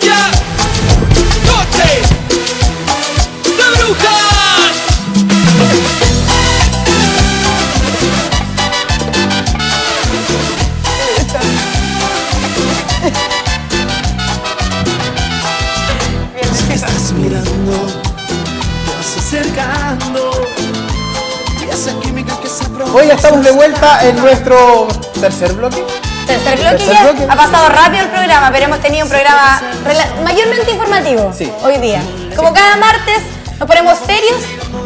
Yeah. Noche de brujas. Me estás mirando, te vas acercando. Y esa química que se produce. Hoy ya estamos de vuelta en nuestro tercer bloque. Tercer bloque Tercer ya. bloque. Ha pasado rápido el programa, pero hemos tenido un programa mayormente informativo Sí. hoy día. Como cada martes nos ponemos serios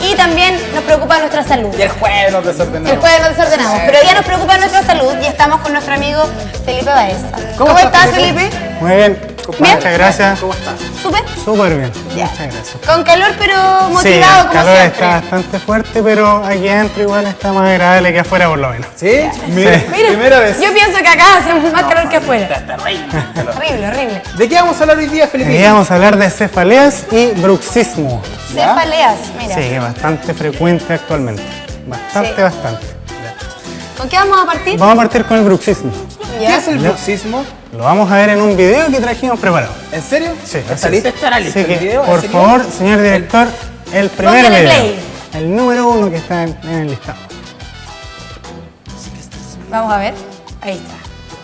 y también nos preocupa nuestra salud. Y el jueves nos desordenamos. El jueves nos desordenamos, pero ya nos preocupa nuestra salud y estamos con nuestro amigo Felipe Baeza. ¿Cómo estás, Felipe? Muy bien, ¿Bien? muchas gracias. ¿Cómo estás? ¿Súper? Súper bien, Ya. muchas gracias. Con calor, pero Sí, motivado el como calor siempre. está bastante fuerte, pero aquí adentro igual está más agradable que afuera por lo menos. ¿Sí? Mira, Sí. Mira, primera vez. yo pienso que acá hace más calor que afuera. Horrible, horrible. ¿De qué vamos a hablar hoy día, Felipe? Hoy vamos a hablar de cefaleas y bruxismo. ¿Ya? Cefaleas, mira. Sí, que es bastante frecuente actualmente. Bastante, Sí. bastante. ¿Con qué vamos a partir? Vamos a partir con el bruxismo. ¿Qué Ya. es el bruxismo? Lo vamos a ver en un video que trajimos preparado. ¿En serio? Sí, ¿Está así listo? es. ¿Estará listo Así el que, video? ¿En por serio? favor, señor director, el primer Póngale video. play. El número 1 que está en el listado. Vamos a ver. Ahí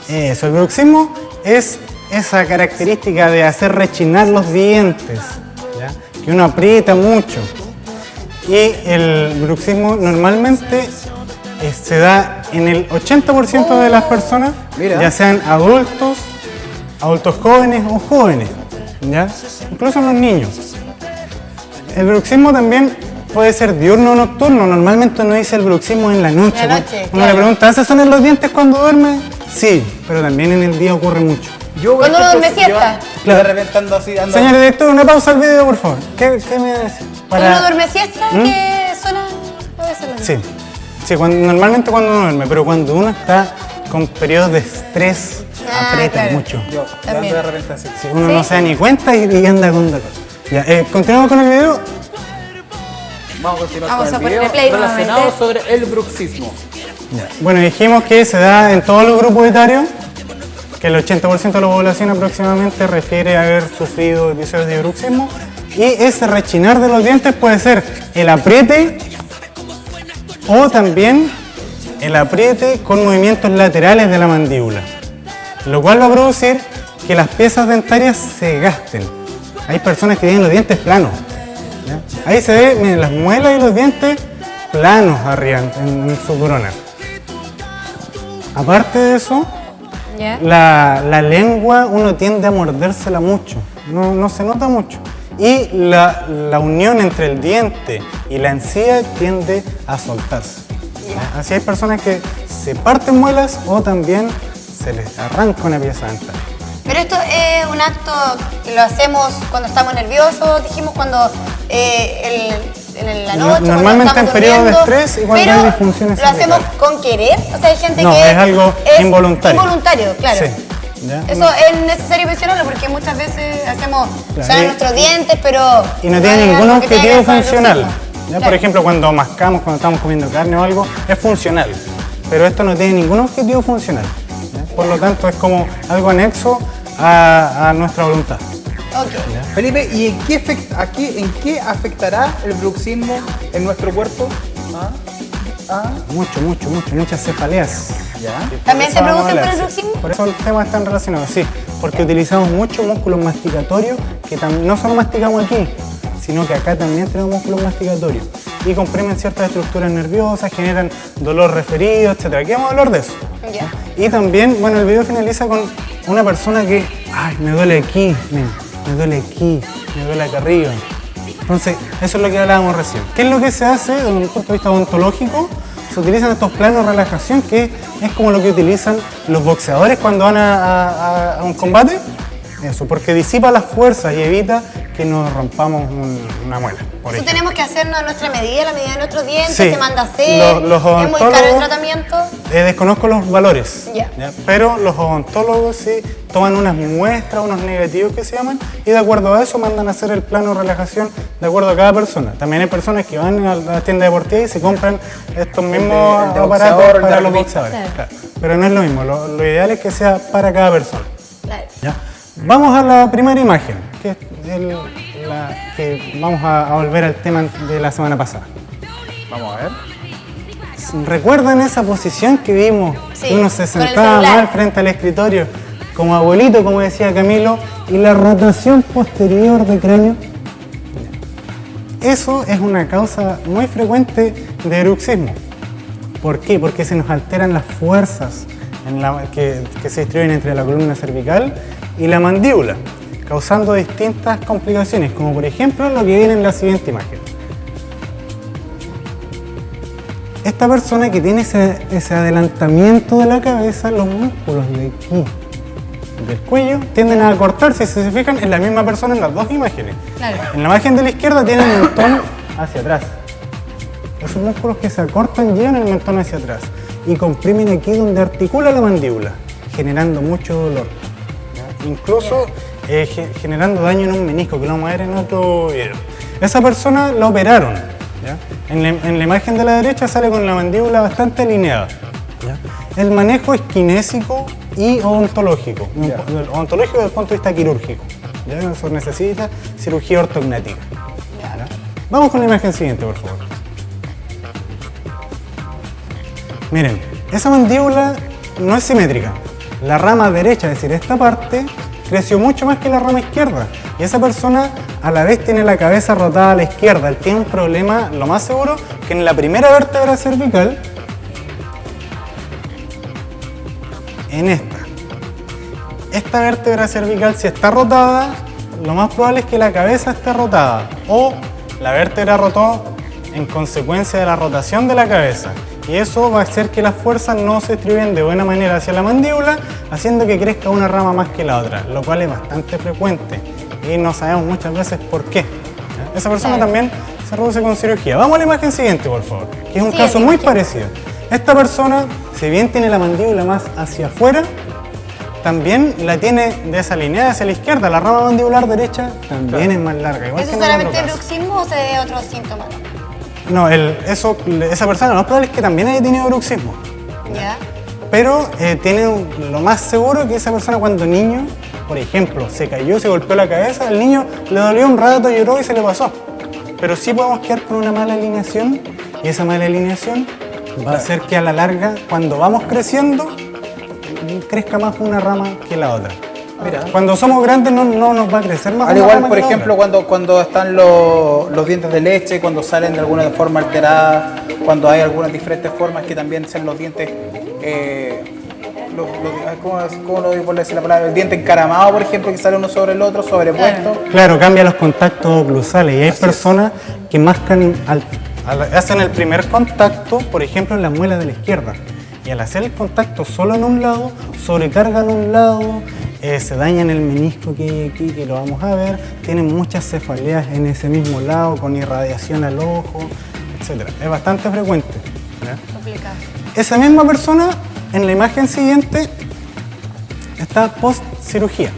está. Eso, el bruxismo es esa característica de hacer rechinar los dientes, ¿ya? Que uno aprieta mucho. Y el bruxismo normalmente se da en el 80% de las personas, Mira. ya sean adultos, adultos jóvenes o jóvenes, ¿ya? Incluso en los niños. El bruxismo también puede ser diurno o nocturno. Normalmente uno dice el bruxismo en la noche. En la noche, Uno claro. le pregunta, ¿hace son en los dientes cuando duerme? Sí, pero también en el día ocurre mucho. Yo, Cuando por uno ejemplo, duerme siesta. Yo de repente ando así, ando... Señor director, una pausa al video, por favor. ¿Qué me va a decir? Cuando uno duerme siesta, ¿qué suena? Puede ser lo mismo. Sí, sí normalmente cuando uno duerme, pero cuando uno está con periodos de estrés, Ah, aprieta claro. mucho. Yo También. ando de repente así. Sí, uno ¿Sí? no se da ni cuenta y anda con dolor. Ya, continuamos con el video. Vamos a continuar Vamos con a el ponerle video play relacionado nuevamente. sobre el bruxismo. Bueno, dijimos que se da en todos los grupos etarios, que el 80% de la población aproximadamente refiere a haber sufrido episodios de bruxismo, y ese rechinar de los dientes puede ser el apriete o también el apriete con movimientos laterales de la mandíbula, lo cual va a producir que las piezas dentarias se gasten. Hay personas que tienen los dientes planos, ¿ya? Ahí se ve, miren, las muelas y los dientes planos arriba en su corona. Aparte de eso, ¿Ya? la lengua uno tiende a mordérsela mucho, no se nota mucho. Y la unión entre el diente y la encía tiende a soltarse. ¿Ya? Así hay personas que se parten muelas o también se les arranca una pieza dental. Pero esto es un acto que lo hacemos cuando estamos nerviosos, dijimos cuando en la noche. cuando Normalmente estamos en periodos de durmiendo, estrés y cuando pero hay disfunciones ¿lo hacemos cervicales. con querer? O sea, hay gente No, que es algo involuntario. Involuntario, claro. Sí, ¿ya? Eso es necesario mencionarlo porque muchas veces hacemos Claro. usar nuestros dientes, pero Y no tiene hay ningún algo que tenga que objetivo ver con el funcional. bruxismo. ¿Ya? Claro. Por ejemplo, cuando mascamos, cuando estamos comiendo carne o algo, es funcional. Pero esto no tiene ningún objetivo funcional. ¿Ya? Por lo tanto, es como algo anexo a nuestra voluntad. Ok. Felipe, ¿y en qué afectará el bruxismo en nuestro cuerpo? Muchas cefaleas. ¿Ya? Y por ¿También eso se vamos a producen por hablar, el sí. bruxismo? Por eso los temas están relacionados, sí. Porque utilizamos muchos músculos masticatorios que no solo masticamos aquí, sino que acá también tenemos músculos masticatorios. Y comprimen ciertas estructuras nerviosas, generan dolor referido, etc. Aquí vamos a hablar de eso. Ya. Y también, bueno, el video finaliza con una persona que, ay, me duele aquí, me duele aquí, me duele acá arriba. Entonces, eso es lo que hablábamos recién. ¿Qué es lo que se hace desde un punto de vista odontológico? Se utilizan estos planos de relajación, que es como lo que utilizan los boxeadores cuando van a un combate. Eso, porque disipa las fuerzas y evita que nos rompamos una muela, por Eso ejemplo. tenemos que hacernos a nuestra medida, a la medida de nuestros dientes, Sí. se manda a hacer, Los es muy caro el odontólogos- tratamiento. Desconozco los valores, Ya. pero los odontólogos sí toman unas muestras, unos negativos que se llaman, y de acuerdo a eso mandan a hacer el plano de relajación de acuerdo a cada persona. También hay personas que van a la tienda deportiva y se compran estos mismos el de aparatos boxeador, el de para los rugby. boxeadores. Claro. Claro. Pero no es lo mismo, lo ideal es que sea para cada persona. Claro. ¿Ya? Vamos a la primera imagen, que es la que vamos a volver al tema de la semana pasada. Vamos a ver. ¿Recuerdan esa posición que vimos? Sí, Que uno se con el sentaba celular. mal frente al escritorio, como abuelito, como decía Camilo, y la rotación posterior del cráneo. Eso es una causa muy frecuente de bruxismo. ¿Por qué? Porque se nos alteran las fuerzas que se distribuyen entre la columna cervical y la mandíbula, causando distintas complicaciones, como por ejemplo lo que viene en la siguiente imagen. Esta persona que tiene ese adelantamiento de la cabeza, los músculos de aquí, del cuello, tienden a acortarse. Si se fijan, es la misma persona en las dos imágenes. Claro. En la imagen de la izquierda tiene el mentón hacia atrás. Esos músculos que se acortan llevan el mentón hacia atrás y comprimen aquí donde articula la mandíbula, generando mucho dolor. ¿Ya? Incluso generando daño en un menisco, que lo vamos a ver en otro video. Esa persona la operaron. ¿Ya? En la imagen de la derecha sale con la mandíbula bastante alineada. ¿Ya? El manejo es kinésico y odontológico. Odontológico desde el punto de vista quirúrgico. ¿Ya? Eso necesita cirugía ortognática. ¿Ya? Vamos con la imagen siguiente, por favor. Miren, esa mandíbula no es simétrica. La rama derecha, es decir, esta parte, creció mucho más que la rama izquierda. Y esa persona a la vez tiene la cabeza rotada a la izquierda. Él tiene un problema, lo más seguro, que en la primera vértebra cervical, en esta vértebra cervical, si está rotada, lo más probable es que la cabeza esté rotada. O la vértebra rotó en consecuencia de la rotación de la cabeza. Y eso va a hacer que las fuerzas no se distribuyan de buena manera hacia la mandíbula, haciendo que crezca una rama más que la otra, lo cual es bastante frecuente y no sabemos muchas veces por qué. Esa persona también se reduce con cirugía. Vamos a la imagen siguiente, por favor, que es un caso muy parecido. Esta persona, si bien tiene la mandíbula más hacia afuera, también la tiene desalineada hacia la izquierda. La rama mandibular derecha también es más larga. Igual ¿Eso que es en el solamente otro caso. bruxismo o se debe a otros síntomas? No, esa persona lo más probable es que también haya tenido bruxismo. ¿Ya? Pero lo más seguro que esa persona cuando niño, por ejemplo, se cayó, se golpeó la cabeza, al niño le dolió un rato, lloró y se le pasó. Pero sí podemos quedar con una mala alineación y esa mala alineación va a hacer que a la larga, cuando vamos creciendo, crezca más una rama que la otra. Mira. Cuando somos grandes no nos va a crecer más Al una igual, rama por que la ejemplo, otra. cuando están los dientes de leche, cuando salen de alguna forma alterada, cuando hay algunas diferentes formas que también sean los dientes, ¿cómo lo digo por decir la palabra? El diente encaramado, por ejemplo, que sale uno sobre el otro, sobrepuesto. Claro, cambia los contactos oclusales y hay personas que mascan, hacen el primer contacto, por ejemplo, en la muela de la izquierda. Y al hacer el contacto solo en un lado, sobrecargan un lado, se dañan el menisco que hay aquí, que lo vamos a ver, tienen muchas cefaleas en ese mismo lado, con irradiación al ojo, etc. Es bastante frecuente. ¿Ya? Complicado. Esa misma persona, en la imagen siguiente, está post cirugía.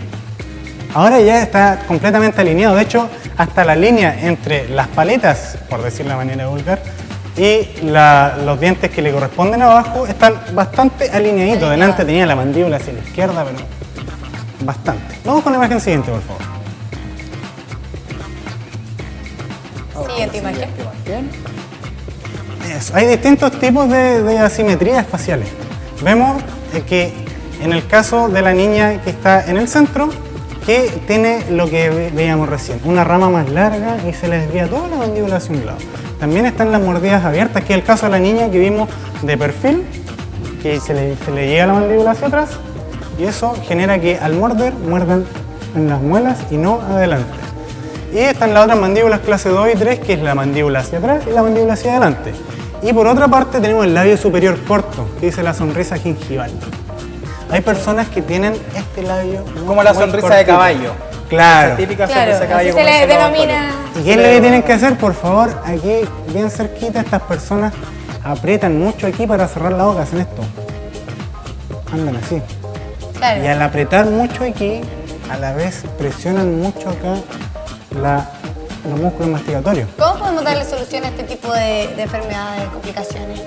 Ahora ya está completamente alineado. De hecho, hasta la línea entre las paletas, por decirlo de manera vulgar, y los dientes que le corresponden abajo están bastante alineaditos. Delante tenía la mandíbula hacia la izquierda, pero bastante. Vamos con la imagen siguiente, por favor. Siguiente imagen. Eso. Hay distintos tipos de asimetrías faciales. Vemos que en el caso de la niña que está en el centro, que tiene lo que veíamos recién, una rama más larga y se le desvía toda la mandíbula hacia un lado. También están las mordidas abiertas, que es el caso de la niña que vimos de perfil, que se le llega la mandíbula hacia atrás y eso genera que al morder, muerdan en las muelas y no adelante. Y están las otras mandíbulas clase 2 y 3, que es la mandíbula hacia atrás y la mandíbula hacia adelante. Y por otra parte tenemos el labio superior corto, que dice la sonrisa gingival. Hay personas que tienen este labio Como la muy sonrisa cortito. de caballo. Claro. Esa típica Claro, sonrisa de caballo. así se como le dicen los denomina. doctores. ¿Y qué es lo que tienen que hacer? Por favor, aquí bien cerquita, estas personas aprietan mucho aquí para cerrar la boca, hacen esto. Andan así. Claro. Y al apretar mucho aquí, a la vez presionan mucho acá los músculos mastigatorios. ¿Cómo podemos darle solución a este tipo de enfermedades, complicaciones?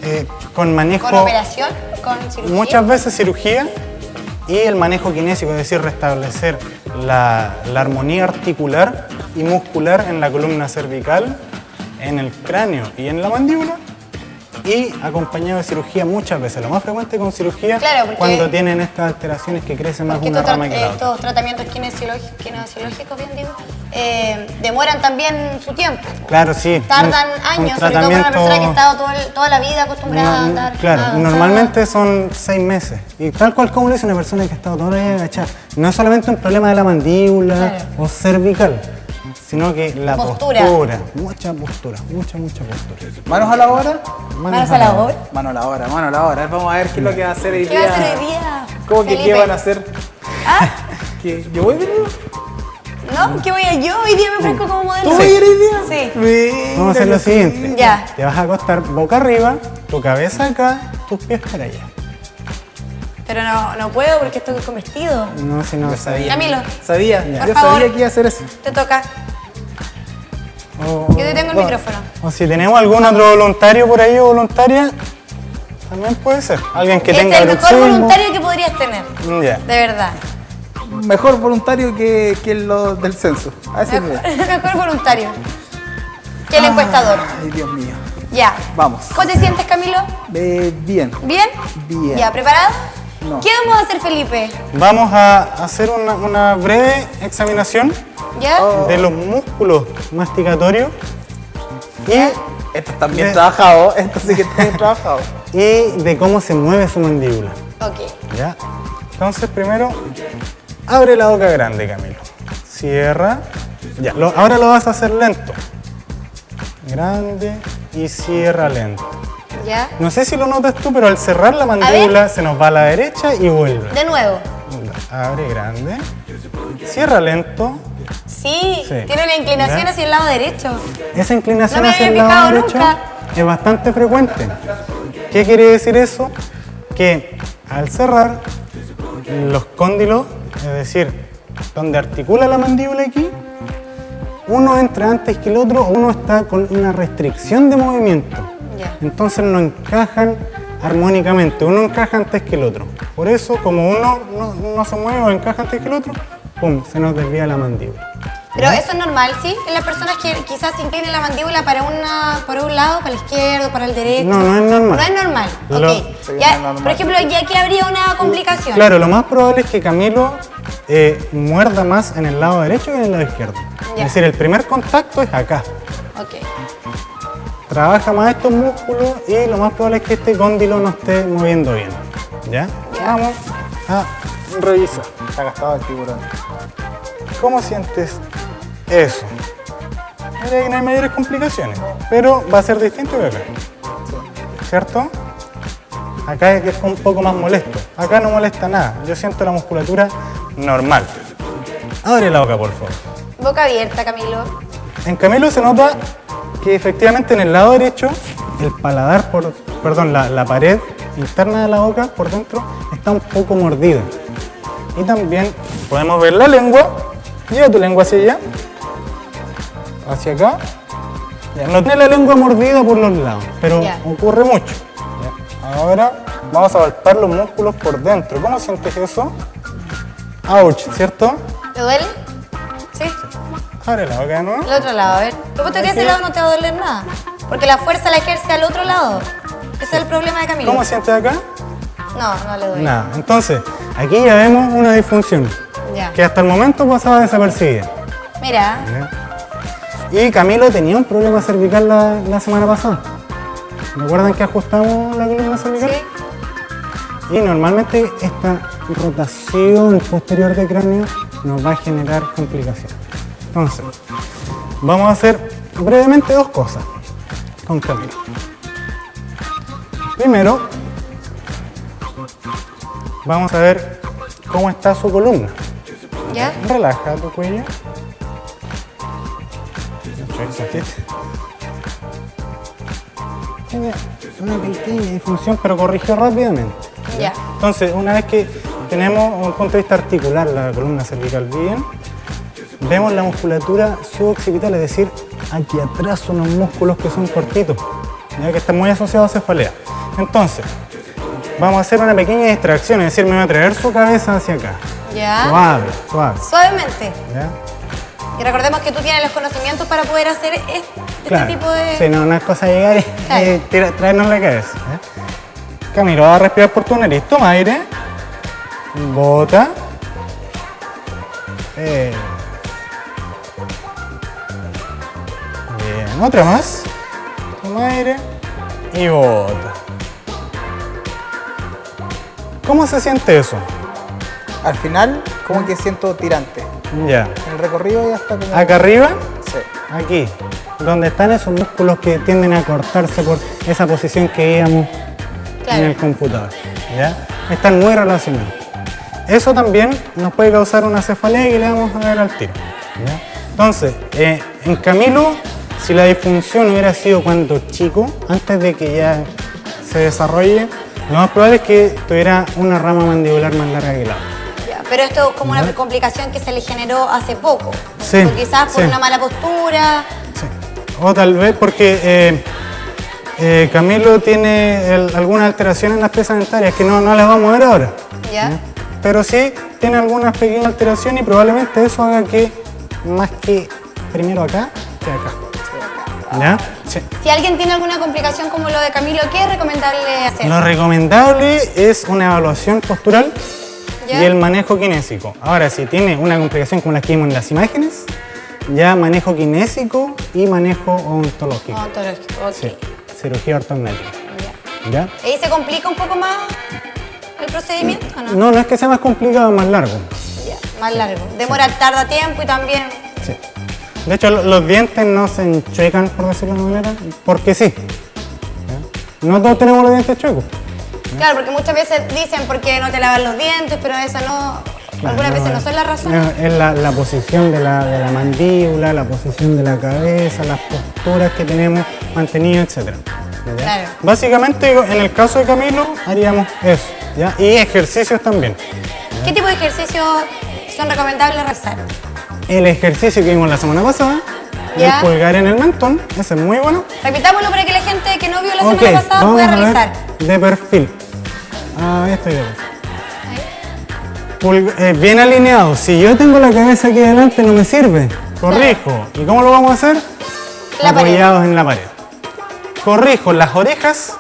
Con manejo, ¿Con operación? ¿Con cirugía? muchas veces cirugía, y el manejo kinésico, es decir, restablecer la armonía articular y muscular en la columna cervical, en el cráneo y en la mandíbula, y acompañado de cirugía muchas veces, lo más frecuente con cirugía, Claro, porque- cuando tienen estas alteraciones que crecen más Porque una rama que la otra. estos tratamientos kinesiológicos, bien digo, demoran también su tiempo. Claro, sí. Tardan un años, sobre todo para una persona que ha estado toda la vida acostumbrada a andar. Claro, agachada. normalmente son 6 meses. Y tal cual como lo dice una persona que ha estado toda la vida agachada. No es solamente un problema de la mandíbula Claro. o cervical, sino que la Postura. mucha postura. ¿Manos a la obra? Manos a la obra. Mano a la obra, mano a la obra. Vamos a ver qué es lo que va a hacer hoy ¿Qué va a día. hacer hoy día? ¿Cómo que qué Felipe? van a hacer? ¿Ah? ¿Qué? ¿Yo voy primero? ¿No? ¿Qué voy a yo? Hoy día me ofrezco como modelo. ¿Tú vas a ir hoy día? Sí. Mira Vamos a hacer lo siguiente. Ya. Te vas a acostar boca arriba, tu cabeza acá, tus pies para allá. Pero no puedo porque estoy con vestido. No, si no Yo sabía. Camilo. Sabía. Por Yo favor. sabía que iba a hacer eso. Te toca. O- Yo te tengo el bueno, micrófono. O si tenemos algún otro voluntario por ahí o voluntaria, también puede ser. Alguien que Este tenga es el mejor bruxismo. voluntario que podrías tener. Ya. De verdad. Mejor voluntario que los del censo. A ese nivel. Mejor voluntario. Que el encuestador. Ay, Dios mío. Ya. Vamos. ¿Cómo te sientes, Camilo? Bien. ¿Bien? Bien. ¿Ya? ¿Preparado? No. ¿Qué vamos a hacer, Felipe? Vamos a hacer una breve examinación ¿Ya? de los músculos masticatorios Esto está bien De- trabajado. Esto sí que está bien trabajado. y de cómo se mueve su mandíbula. Ok. ¿Ya? Entonces, primero, abre la boca grande, Camilo. Cierra. Ya, ahora lo vas a hacer lento. Grande y cierra lento. ¿Ya? No sé si lo notas tú, pero al cerrar la mandíbula se nos va a la derecha y vuelve. De nuevo. Abre grande. Cierra lento. Sí, Sí. tiene una inclinación ¿Ya? hacia el lado derecho. Esa inclinación No me hacia el había lado fijado derecho nunca. es bastante frecuente. ¿Qué quiere decir eso? Que al cerrar los cóndilos, es decir, donde articula la mandíbula aquí, uno entra antes que el otro, uno está con una restricción de movimiento. Ya. Entonces no encajan armónicamente, uno encaja antes que el otro. Por eso, como uno no se mueve o encaja antes que el otro, ¡pum!, se nos desvía la mandíbula. Pero eso es normal, ¿sí? En las personas que quizás se inclinen la mandíbula para un lado, para el izquierdo, para el derecho. No es normal. No es normal. Lo- Ok. Sí, Ya, no es normal. por ejemplo, ya aquí habría una complicación. Claro, lo más probable es que Camilo muerda más en el lado derecho que en el lado izquierdo. Ya. Es decir, el primer contacto es acá. Ok. Trabaja más estos músculos y lo más probable es que este cóndilo no esté moviendo bien. ¿Ya? Ya. Vamos a revisar. Está gastado el tiburón. ¿Cómo sientes eso? Mira que no hay mayores complicaciones, pero va a ser distinto que acá. ¿Cierto? Acá es un poco más molesto. Acá no molesta nada. Yo siento la musculatura normal. Abre la boca, por favor. Boca abierta, Camilo. En Camilo se nota que efectivamente en el lado derecho, el paladar, la pared interna de la boca por dentro está un poco mordida. Y también podemos ver la lengua. Lleva tu lengua hacia allá. Hacia acá. Ya, no tiene la lengua mordida por los lados, pero Ya. ocurre mucho. Ya. Ahora vamos a palpar los músculos por dentro. ¿Cómo sientes eso? Ouch, ¿cierto? ¿Te duele? Sí. Abre la boca de nuevo. El otro lado, a ver. Yo puesto que ese lado no te va a doler nada. Porque la fuerza la ejerce al otro lado. Ese es el problema de Camilo. ¿Cómo sientes acá? No le duele. Nada. Entonces, aquí ya vemos una disfunción Ya. que hasta el momento pasaba desapercibida. Mira. Y Camilo tenía un problema cervical la semana pasada. ¿Recuerdan que ajustamos la columna cervical? Sí. Y normalmente esta rotación posterior de cráneo nos va a generar complicaciones. Entonces, vamos a hacer brevemente dos cosas con Camilo. Primero, vamos a ver cómo está su columna. ¿Ya? Relaja tu cuello. Tiene una pequeña disfunción, pero corrigió rápidamente. Ya. Entonces, una vez que tenemos un punto de vista articular la columna cervical bien, vemos la musculatura suboccipital, es decir, aquí atrás unos músculos que son cortitos, ya que están muy asociados a cefalea. Entonces, vamos a hacer una pequeña distracción, es decir, me voy a traer su cabeza hacia acá. ¿Ya? Suave, suave. Suavemente. ¿Ya? Y recordemos que tú tienes los conocimientos para poder hacer este tipo de... Sí, no es cosa de llegar y Claro. traernos la cabeza. ¿Ya? Camilo, vas a respirar por tu nariz. Toma aire. Bota. Bien, otra más. Toma aire y bota. ¿Cómo se siente eso? Al final, como que siento tirante. Ya. En el recorrido ya está como... Acá arriba, Sí. aquí, donde están esos músculos que tienden a cortarse por esa posición que veíamos Claro. en el computador. ¿Ya? Están muy relacionados. Eso también nos puede causar una cefalea que le vamos a ver al tiro. ¿Ya? Entonces, en Camilo, si la disfunción hubiera sido cuando chico, antes de que ya se desarrolle, lo más probable es que tuviera una rama mandibular más larga que la otra. Ya, pero esto es como una complicación que se le generó hace poco. Sí, O quizás por sí. una mala postura. Sí. O tal vez porque Camilo tiene algunas alteraciones en las piezas dentarias que no las vamos a ver ahora. ¿Ya? Pero sí tiene algunas pequeñas alteraciones y probablemente eso haga que más que primero acá que acá. ¿Ya? Sí. Si alguien tiene alguna complicación como lo de Camilo, ¿qué es recomendable hacer? Lo recomendable es una evaluación postural ¿Ya? y el manejo kinésico. Ahora, si tiene una complicación como la que vimos en las imágenes, ya manejo kinésico y manejo odontológico. Odontológico, ok. Sí, cirugía ortognática. Ya. ¿Ya? ¿Ahí se complica un poco más el procedimiento o no? No es que sea más complicado, más largo. Ya, más largo. Tarda tiempo y también... Sí. De hecho, los dientes no se enchuecan, por decirlo de una manera, porque sí. ¿Ya? No todos tenemos los dientes chuecos. Claro, porque muchas veces dicen porque no te lavas los dientes, pero eso no... Algunas veces no son las razones. Es la posición de la mandíbula, la posición de la cabeza, las posturas que tenemos mantenidas, etc. ¿Ya? Claro. Básicamente, en el caso de Camilo, haríamos eso. ¿Ya? Y ejercicios también. ¿Qué tipo de ejercicios son recomendables realizar? El ejercicio que vimos la semana pasada, Ya. el pulgar en el mentón, ese es muy bueno. Repitámoslo para que la gente que no vio la Ok, semana pasada vamos pueda a ver realizar. de perfil. Ahí estoy de perfil. Bien alineado. Si yo tengo la cabeza aquí adelante no me sirve. Corrijo. ¿Y cómo lo vamos a hacer? La pared. Apoyados en la pared. Corrijo. Las orejas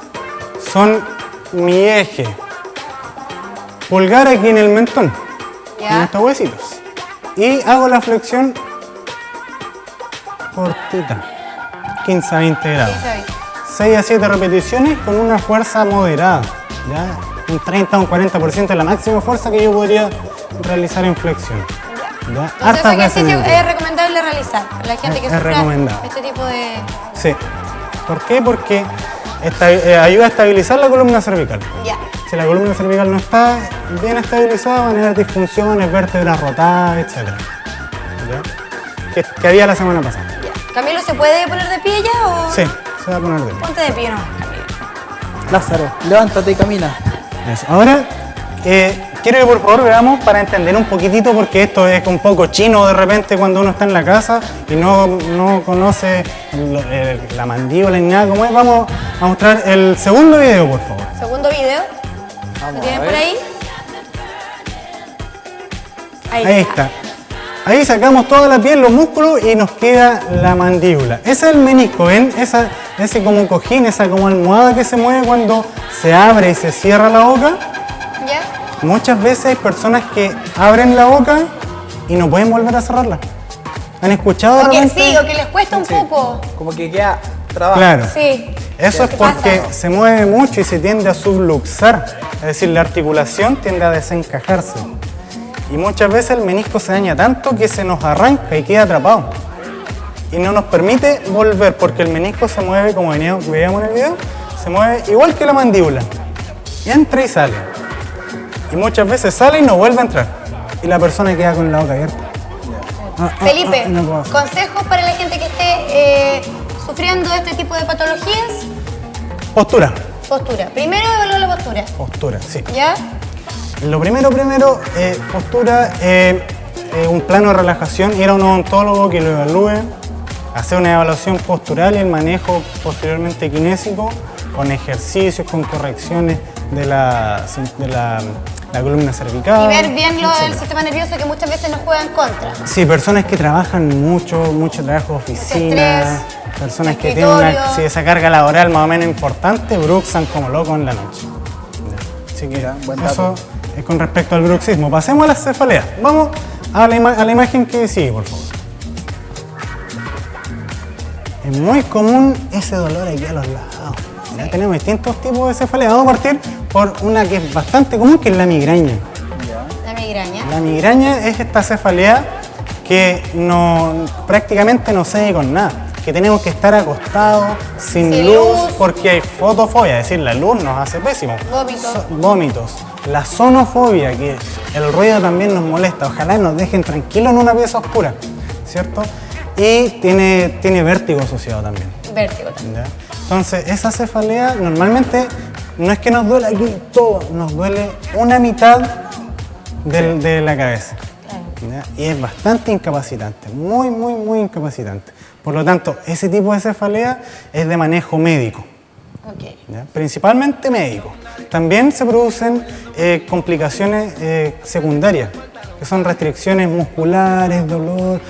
son mi eje. Pulgar aquí en el mentón. Ya. En estos huesitos. Y hago la flexión cortita. 15 a 20 grados. 6 a 7 repeticiones con una fuerza moderada. ¿Ya? Un 30 o un 40% de la máxima fuerza que yo podría realizar en flexión. ¿Ya? Entonces, Hartas ese veces en ejercicio el día. es recomendable realizar para la gente que Es sufra recomendable. este tipo de... Sí. ¿Por qué? Porque ayuda a estabilizar la columna cervical. Ya. Si la columna cervical no está bien estabilizada, van a haber disfunciones, vértebras rotadas, etc. ¿Ya? Que había la semana pasada. ¿Camilo se puede poner de pie ya o...? Sí, se va a poner de pie. Ponte de pie, ¿no? Lázaro, levántate y camina. Eso. Ahora, quiero que por favor veamos para entender un poquitito, porque esto es un poco chino de repente cuando uno está en la casa y no conoce la mandíbula ni nada como es. Vamos a mostrar el segundo video, por favor. Segundo video. ¿Lo tienen por ahí? Ahí está. Ahí sacamos toda la piel, los músculos y nos queda la mandíbula. Ese es el menisco, ¿ven? Ese como cojín, esa como almohada que se mueve cuando se abre y se cierra la boca. ¿Ya? Muchas veces hay personas que abren la boca y no pueden volver a cerrarla. ¿Han escuchado de O que repente? sí, o que les cuesta un poco. Como que queda trabajo. Claro. Sí. Eso es ¿Qué porque pasa? se mueve mucho y se tiende a subluxar. Es decir, la articulación tiende a desencajarse. Y muchas veces el menisco se daña tanto que se nos arranca y queda atrapado. Y no nos permite volver porque el menisco se mueve, como veíamos en el video, se mueve igual que la mandíbula. Y entra y sale. Y muchas veces sale y no vuelve a entrar. Y la persona queda con la boca abierta. Felipe, no puedo hacer. consejos para la gente que esté sufriendo este tipo de patologías. Postura. Postura. Primero evaluar la postura. Postura, sí. ¿Ya? Lo primero, postura, un plano de relajación, ir a un odontólogo que lo evalúe, hacer una evaluación postural y el manejo posteriormente kinésico, con ejercicios, con correcciones la columna cervical. Y ver bien el etcétera. sistema nervioso que muchas veces nos juega en contra. Sí, personas que trabajan mucho trabajo de oficina, estrés, personas que tienen escritorio. esa carga laboral más o menos importante, bruxan como locos en la noche. Así que buen eso dato. es con respecto al bruxismo. Pasemos a las cefaleas. Vamos a la imagen que sigue, por favor. Es muy común ese dolor aquí a los lados. Ya tenemos distintos tipos de cefaleas. Vamos a partir por una que es bastante común, que es la migraña. La migraña. La migraña es esta cefalea que prácticamente no se ve con nada, que tenemos que estar acostados, sin luz, porque hay fotofobia, es decir, la luz nos hace pésimo. Vómitos. La sonofobia, que el ruido también nos molesta, ojalá nos dejen tranquilos en una pieza oscura, ¿cierto? Y tiene vértigo asociado también. Vértigo también. ¿Ya? Entonces, esa cefalea normalmente no es que nos duele aquí todo, nos duele una mitad de la cabeza. ¿Ya? Y es bastante incapacitante, muy incapacitante. Por lo tanto, ese tipo de cefalea es de manejo médico. Okay. ¿Ya? Principalmente médico. También se producen complicaciones secundarias, que son restricciones musculares, dolor,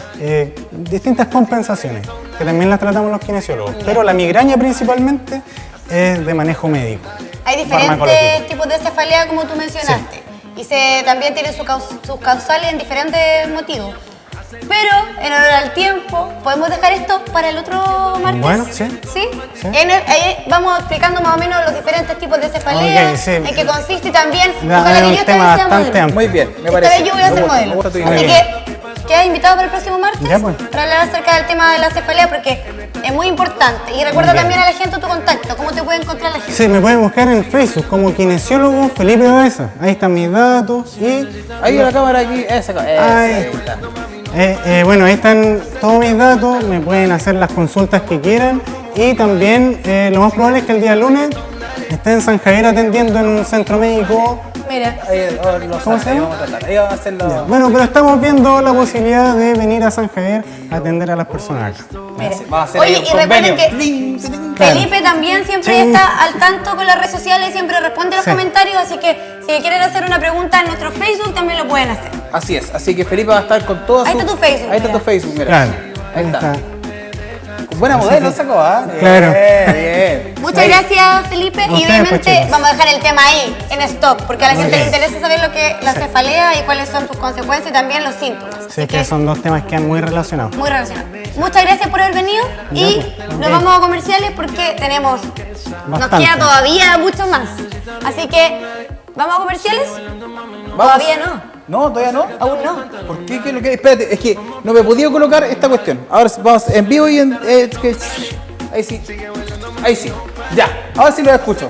distintas compensaciones, que también las tratamos los kinesiólogos. Pero la migraña principalmente es de manejo médico. Hay diferentes tipos de cefalea, como tú mencionaste. Sí. Y también tiene sus causales en diferentes motivos. Pero, en honor al tiempo, ¿podemos dejar esto para el otro martes? Bueno, sí. ¿Sí? Ahí vamos explicando más o menos los diferentes tipos de cefalea, Okay, sí. en qué consiste y también... Es un tema bastante amplio. Muy bien, me Esta parece. vez yo voy a ser modelo. gusta tu idea. Así que, ¿quedas invitado para el próximo martes? Ya, pues. Para hablar acerca del tema de la cefalea, porque es muy importante. Y recuerda también a la gente tu contacto, cómo te puede encontrar la gente. Sí, me pueden buscar en Facebook como kinesiólogo Felipe Baeza. Ahí están mis datos y... Ahí la cámara aquí, esa cámara. Ahí está. Bueno, ahí están todos mis datos, me pueden hacer las consultas que quieran y también lo más probable es que el día lunes esté en San Javier atendiendo en un centro médico. Mira. ¿Cómo se llama? Ahí vamos a hacerlo. Bueno, pero estamos viendo la posibilidad de venir a San Javier a atender a las personas acá. Mira. Vamos a hacer Oye, ahí un y recuerden convenio. que Felipe también siempre está al tanto con las redes sociales, siempre responde los comentarios, así que si quieren hacer una pregunta en nuestro Facebook también lo pueden hacer. Así es, así que Felipe va a estar con todas Ahí está tu Facebook, Ahí está mira. tu Facebook, mira. Claro, Ahí está. Buena modelo sacó, ¿ah? Bien, Claro. bien. Muchas Ahí. gracias, Felipe. A Y ustedes, obviamente pues, chicos. vamos a dejar el tema ahí, en stop, porque a la gente Ok. le interesa saber lo que la cefalea y cuáles son sus consecuencias y también los síntomas. Sí, Así que son dos temas que han muy relacionados. muy relacionado. Muchas gracias por haber venido y Ya, pues, nos ok. vamos a comerciales porque nos Bastante. queda todavía mucho más. Así que, ¿vamos a comerciales? Vamos. Todavía no. No, todavía no. Aún no. ¿Por qué? ¿Qué es lo que? Espérate, es que no me he podido colocar esta cuestión. Ahora vamos en vivo y en. Ahí sí. Ahí sí. Ya. Ahora sí lo escucho.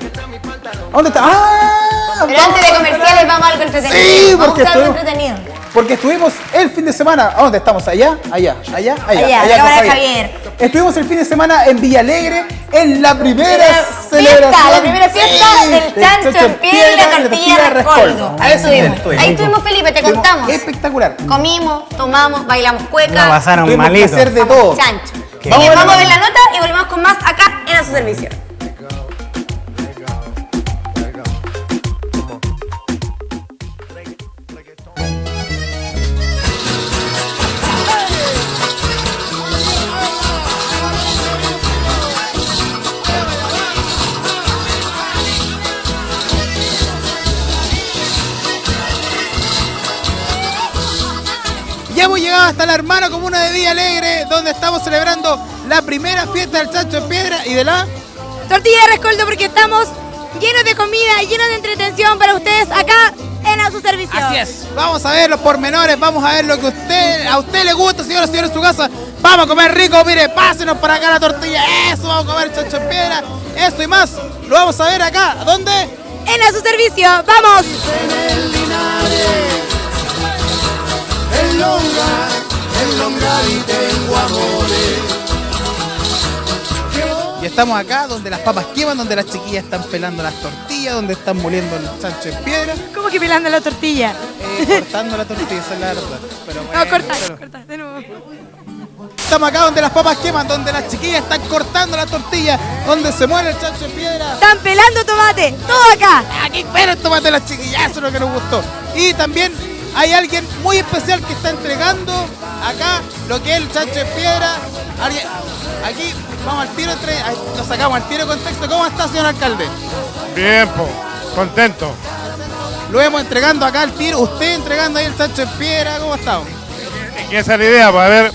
¿Dónde está? ¡Ah! Pero antes de comerciales vamos a algo entretenido. Sí, vamos a porque buscar algo estuvimos- entretenido. Porque estuvimos el fin de semana. ¿A dónde estamos? ¿Allá? Allá. Allá, con la cámara de Javier. Estuvimos el fin de semana en Villa Alegre en la primera Fiesta, celebración. la primera fiesta del chancho en piedra y la tortilla de rescoldo. Ahí estuvimos. Ahí estuvimos, Felipe, te Estuvimos contamos. Espectacular. Comimos, tomamos, bailamos cueca. La pasaron Tuvimos que malito. hacer de todo. Chancho. Qué Así que bueno. vamos a ver la nota y volvemos con más acá en A Su Servicio. Ya hemos llegado hasta la hermana comuna de Villa Alegre, donde estamos celebrando la primera fiesta del chancho en piedra y de la... Tortilla de rescoldo porque estamos llenos de comida, llenos de entretención para ustedes acá en A Su Servicio. Así es. Vamos a ver los pormenores, vamos a ver lo que a usted le gusta, señoras y señores, en su casa. Vamos a comer rico, mire, pásenos para acá la tortilla, eso, vamos a comer chancho en piedra, eso y más. Lo vamos a ver acá, ¿dónde? En A Su Servicio, ¡vamos! Y Estamos acá donde las papas queman, donde las chiquillas están pelando las tortillas, donde están moliendo el chancho en piedra, ¿Cómo que pelando la tortilla? cortando la tortilla, esa es la verdad. Pero bueno, No, corta, pero- corta, de nuevo. Estamos acá donde las papas queman, donde las chiquillas están cortando la tortilla, donde se muere el chancho en piedra. Están pelando tomate, todo acá. Aquí pero el tomate de las chiquillas, eso es lo que nos gustó. Y también hay alguien muy especial que está entregando acá lo que es el chancho en piedra. Aquí vamos al tiro, lo sacamos al tiro de contexto. ¿Cómo está, señor alcalde? Bien, po, contento. Lo hemos entregando acá al tiro, usted entregando ahí el chancho en piedra. ¿Cómo estamos? ¿Y qué es la idea? Pues a ver,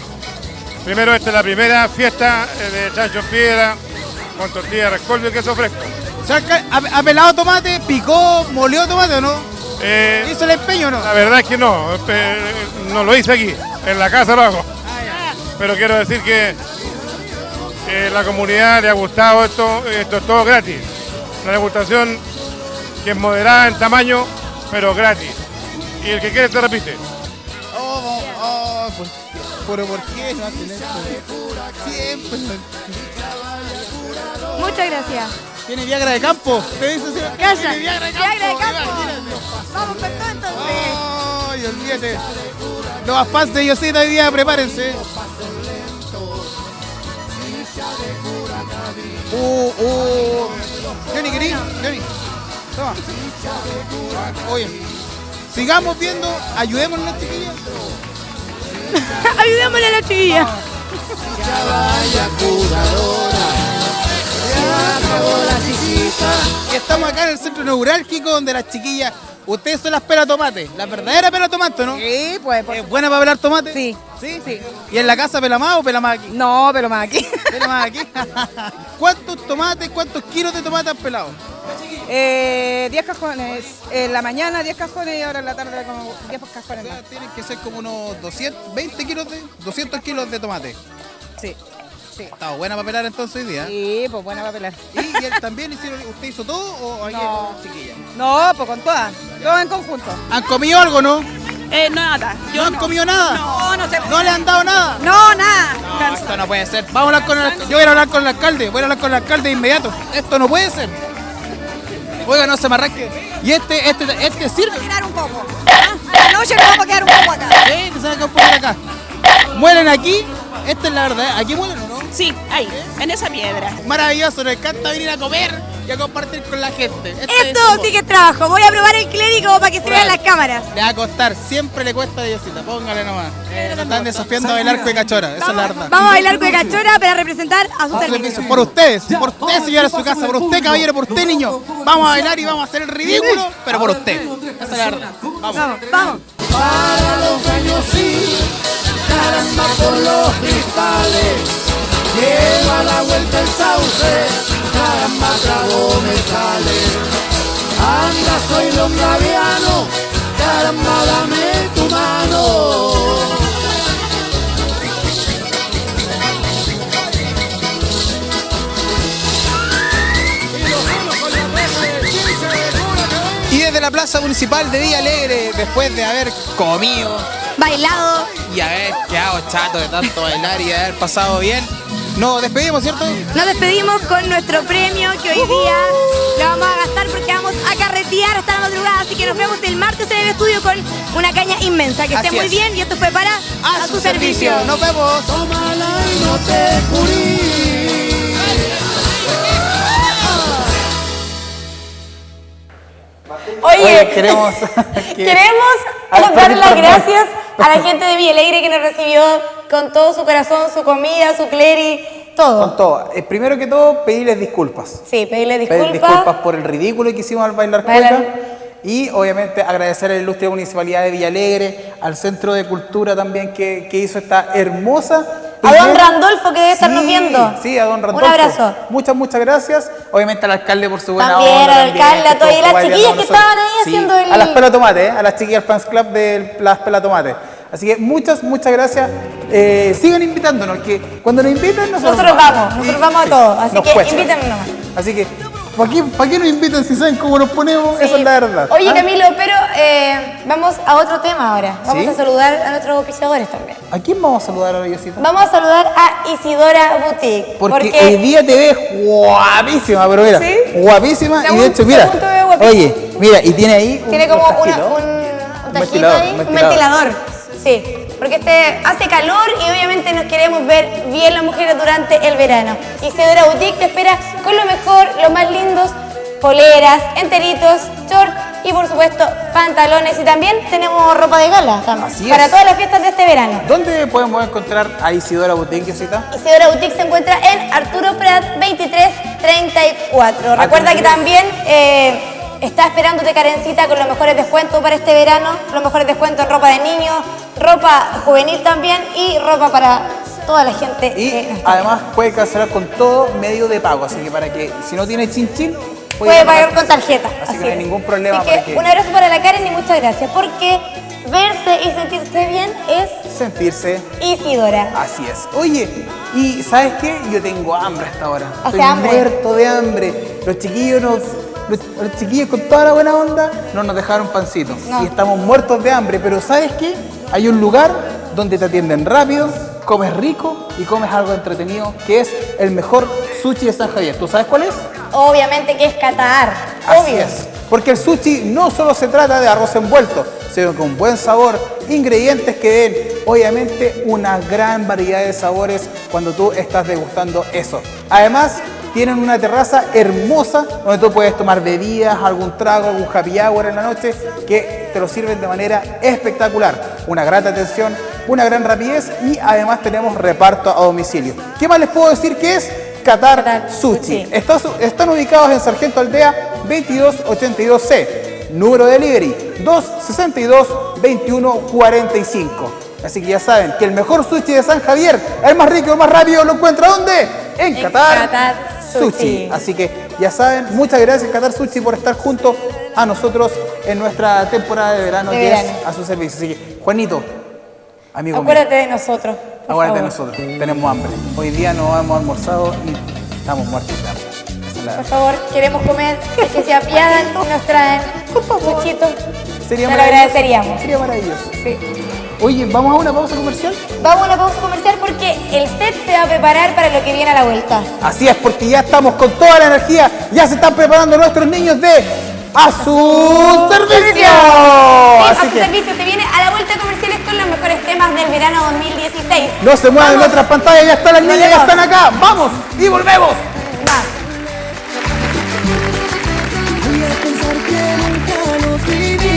primero esta es la primera fiesta de chancho en piedra con tortilla de rescoldo y queso fresco. Señor alcalde, ¿ha pelado tomate? ¿Picó? ¿Molió tomate o no? ¿Hizo el empeño o no? La verdad es que no, no lo hice aquí, en la casa lo hago. Pero quiero decir que la comunidad le ha gustado esto es todo gratis. Una degustación que es moderada en tamaño, pero gratis. Y el que quiere se repite. Pero ¿por qué no hacen esto? Siempre. Muchas gracias. ¿Tiene Viagra de campo? ¿Te dice, señor? Calla. ¿Tiene Viagra de campo? Viagra de campo. Imagínate. Vamos con todo entonces. Ay, olvídate. Los afans de Yosita hoy día, prepárense. Johnny, querido, Johnny. Toma. Oye, sigamos viendo, ayudémonos, chiquillos. Ayudémosle a la chiquilla. Y estamos acá en el centro neurálgico donde las chiquillas, ustedes son las pelas tomate, la verdadera pela tomate, ¿no? Sí, pues. ¿Es buena para pelar tomate? Sí. ¿Sí? Sí. ¿Y en la casa pela más o pela más aquí? No, pero más aquí. Pela más aquí. ¿Cuántos tomates, cuántos kilos de tomate han pelado? 10 cajones. En la mañana 10 cajones y ahora en la tarde como 10 cajones O sea, más. tienen que ser como unos 200 kilos de tomate. Sí. Sí. Está buena para pelar entonces hoy día. Sí, pues buena para pelar. ¿Y él también hicieron, usted hizo todo o aquí No. chiquillas? No, pues con todas. Todo en conjunto. ¿Han comido algo, no? Nada. ¿No han comido nada? No sé. ¿No le han dado nada? No, nada. No, esto no puede ser. Vamos a hablar con el alcalde. Yo voy a hablar con el alcalde. Voy a hablar con el alcalde de inmediato. Esto no puede ser. Oiga, no se me arranque. Y este sirve. Quedar un poco. A la noche nos vamos a quedar un poco acá. Sí, que se va a poner acá. Muelen aquí. Esta es la verdad. Aquí muelen, ¿o no? Sí, ahí, en esa piedra. Maravilloso. Nos encanta venir a comer y a compartir con la gente. Esto sí que es trabajo. Voy a probar el clérigo para que se vean las cámaras. Le va a costar. Siempre le cuesta a Diosita. Póngale nomás. Nos están desafiando a bailar arco de cachora. Esa es la verdad. Vamos a bailar con cachora para representar a su servicio. Servicio. Por ustedes, señora en su casa, por usted, caballero, por usted, niño. Vamos a bailar y vamos a hacer el ridículo, pero por usted. Esa es la verdad. Vamos. Vamos, vamos. Para los años sí, caramba por los cristales. Llevo a la vuelta el sauce, caramba trago me sale. Anda, soy don Gaviano, caramba dame tu mano. Y desde la Plaza Municipal de Villa Alegre, después de haber comido Bailado. y haber quedado chato de tanto bailar y de haber pasado bien, nos despedimos, ¿cierto? Nos despedimos con nuestro premio que hoy día lo vamos a gastar porque vamos a carretear hasta la madrugada. Así que nos vemos el martes en el estudio con una caña inmensa. Que esté Así muy es. bien y esto fue para A su servicio. Nos vemos. Tómala y no te curí. Oye, queremos dar las gracias a la gente de Villa Alegre que nos recibió con todo su corazón, su comida, su cleri, todo. Con todo. Primero que todo, pedirles disculpas. Sí, pedirle Pedir disculpas. disculpas por el ridículo que hicimos al bailar cueca. Y obviamente agradecer a la ilustre municipalidad de Villa Alegre, al Centro de Cultura también que hizo esta hermosa. A don Randolfo que debe estarnos viendo. Sí, a don Randolfo. Un abrazo. Muchas gracias. Obviamente al alcalde por su buena También, onda. al alcalde, a todas. Y las chiquillas que estaban ahí Sí, haciendo el... a las Pelatomates, a las chiquillas Fans Club de las Pelatomates. Así que muchas gracias. Sigan invitándonos, que cuando nos invitan nosotros Nosotros vamos a todos. Así nos que cuesta. invítanos nomás. Así que ¿Para qué nos invitan si saben cómo nos ponemos? Sí. Esa es la verdad. Oye, ¿Ah? Camilo, pero vamos a otro tema ahora. Vamos ¿Sí? a saludar a nuestros auspiciadores también. ¿A quién vamos a saludar ahora, Diosito? Vamos a saludar a Isidora Boutique. Porque hoy día te ves guapísima, pero mira, ¿Sí? guapísima. Y Según- de hecho, mira, según te veo guapísima. oye, mira, y tiene ahí Tiene como un tajito. un tajito ventilador, ahí, un un ventilador. Sí, porque hace calor y obviamente nos queremos ver bien las mujeres durante el verano. Isidora Boutique te espera con lo mejor, los más lindos, poleras, enteritos, shorts y por supuesto pantalones. Y también tenemos ropa de gala Así es. para todas las fiestas de este verano. ¿Dónde podemos encontrar a Isidora Boutique, Diosita? Isidora Boutique se encuentra en Arturo Prat 2334. Recuerda que también está esperándote Karencita con los mejores descuentos para este verano, los mejores descuentos en ropa de niños, ropa juvenil también y ropa para toda la gente. Y además puede cancelar con todo medio de pago, así que para que si no tiene chin chin, puede pagar con tarjeta. Así que no hay ningún problema. Así que para que un abrazo para la Karen y muchas gracias, porque verse y sentirse bien es sentirse. Isidora. Así es. Oye, y ¿sabes qué? Yo tengo hambre hasta ahora. ¿Hace Estoy hambre? muerto de hambre. Los chiquillos los chiquillos con toda la buena onda no nos dejaron pancito. No. Y estamos muertos de hambre. Pero ¿sabes qué? Hay un lugar donde te atienden rápido, comes rico y comes algo entretenido, que es el mejor sushi de San Javier. ¿Tú sabes cuál es? Obviamente que es Qatar. Así Obvio. es. Porque el sushi no solo se trata de arroz envuelto, sino con buen sabor, ingredientes que den, obviamente, una gran variedad de sabores cuando tú estás degustando eso. Además, tienen una terraza hermosa donde tú puedes tomar bebidas, algún trago, algún happy hour en la noche, que te lo sirven de manera espectacular. Una grata atención, una gran rapidez y además tenemos reparto a domicilio. ¿Qué más les puedo decir que es? Qatar Sushi. Están ubicados en Sargento Aldea 2282C. Número de delivery 262-2145. Así que ya saben que el mejor sushi de San Javier, el más rico y el más rápido, ¿lo encuentra ¿dónde? En Qatar Sushi. Así que ya saben, muchas gracias Qatar Sushi por estar junto a nosotros en nuestra temporada de verano, que es a su servicio. Así que, Juanito, amigo Acuérdate de nosotros. Acuérdate de nosotros, tenemos hambre. Hoy día no hemos almorzado y estamos muertos de hambre. Por favor, queremos comer, que se apiadan y nos traen suchitos. Sería te lo agradeceríamos. Sería maravilloso. Sí. Oye, ¿vamos a una pausa comercial? Vamos a una pausa comercial porque el set se va a preparar para lo que viene a la vuelta. Así es, porque ya estamos con toda la energía. Ya se están preparando nuestros niños de A Su Servicio. A Así Su que Servicio se viene a la vuelta comerciales con los mejores temas del verano 2016. no se muevan de Vamos. nuestras pantallas, ya están las niñas, ya Volvemos. están acá. ¡Vamos! ¡Y volvemos! Más. Voy a pensar que nunca nos vivimos.